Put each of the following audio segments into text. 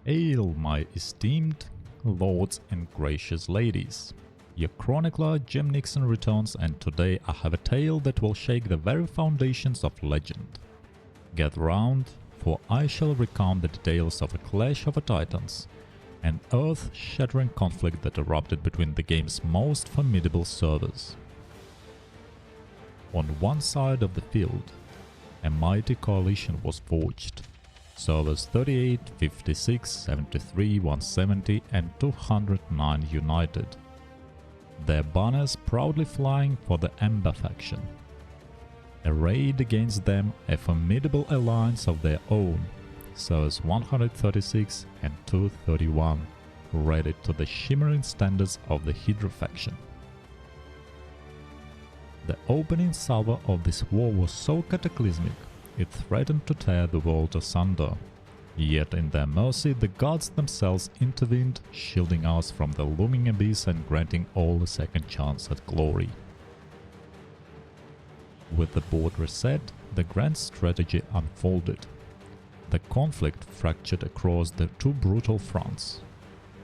Hail, my esteemed lords and gracious ladies! Your chronicler GMNikson returns, and today I have a tale that will shake the very foundations of legend. Get round, for I shall recount the details of a clash of the titans, an earth-shattering conflict that erupted between the game's most formidable servers. On one side of the field, a mighty coalition was forged. Servers 38, 56, 73, 170 and 209 united, their banners proudly flying for the Ember faction. Arrayed against them a formidable alliance of their own, servers 136 and 231, ready to the shimmering standards of the Hydra faction. The opening salvo of this war was so cataclysmic, it threatened to tear the world asunder. Yet in their mercy the gods themselves intervened, shielding us from the looming abyss and granting all a second chance at glory. With the board reset, the grand strategy unfolded. The conflict fractured across the two brutal fronts.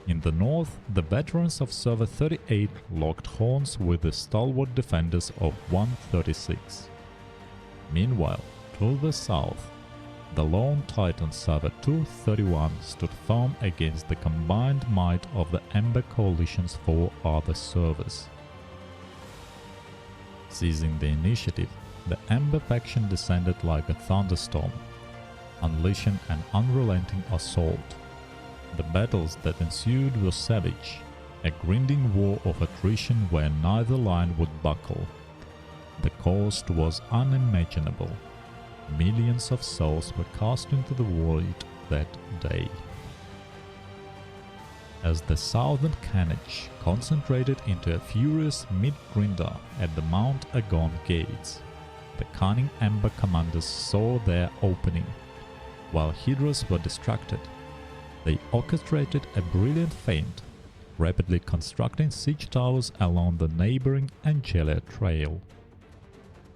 In the north, the veterans of Server 38 locked horns with the stalwart defenders of 136. Meanwhile, to the south, the lone titan Server 231 stood firm against the combined might of the Ember Coalition's four other servers. Seizing the initiative, the Ember faction descended like a thunderstorm, unleashing an unrelenting assault. The battles that ensued were savage, a grinding war of attrition where neither line would buckle. The cost was unimaginable. Millions of souls were cast into the void that day. As the southern carnage concentrated into a furious mid-grinder at the Mount Agon gates, the cunning Ember commanders saw their opening. While Hydras were distracted, they orchestrated a brilliant feint, rapidly constructing siege towers along the neighboring Angelia Trail.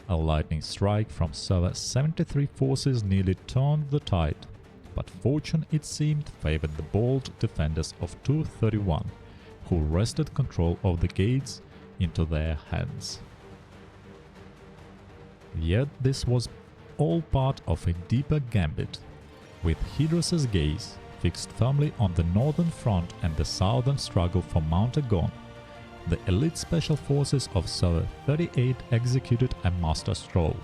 A lightning strike from Server 73 forces nearly turned the tide, but fortune, it seemed, favored the bold defenders of 231, who wrested control of the gates into their hands. Yet this was all part of a deeper gambit, with Hydras' gaze fixed firmly on the northern front and the southern struggle for Mount Agon. The elite special forces of Server 38 executed a masterstroke.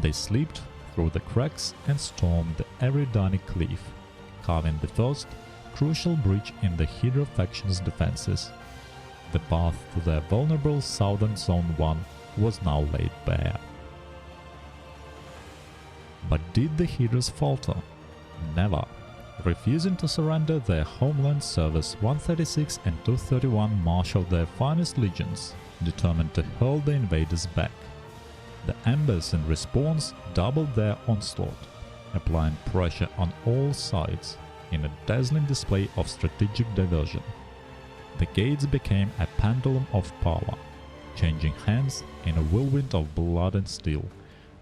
They slipped through the cracks and stormed the Eridani cliff, carving the first crucial breach in the Hydra faction's defenses. The path to their vulnerable southern Zone 1 was now laid bare. But did the Hydras falter? Never. Refusing to surrender their homeland, Servers 136 and 231 marshaled their finest legions, determined to hurl the invaders back. The Embers in response doubled their onslaught, applying pressure on all sides in a dazzling display of strategic diversion. The gates became a pendulum of power, changing hands in a whirlwind of blood and steel,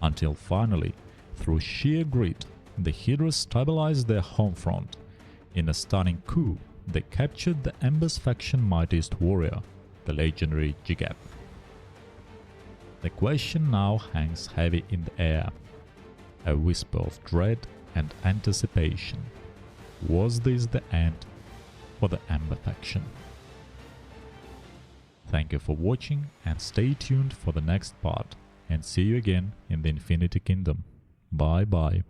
until finally, through sheer grit, the Hydras stabilized their home front. In a stunning coup, they captured the Ember's faction mightiest warrior, the legendary Jigab. The question now hangs heavy in the air, a whisper of dread and anticipation. Was this the end for the Ember faction? Thank you for watching, and stay tuned for the next part, and see you again in the Infinity Kingdom. Bye bye.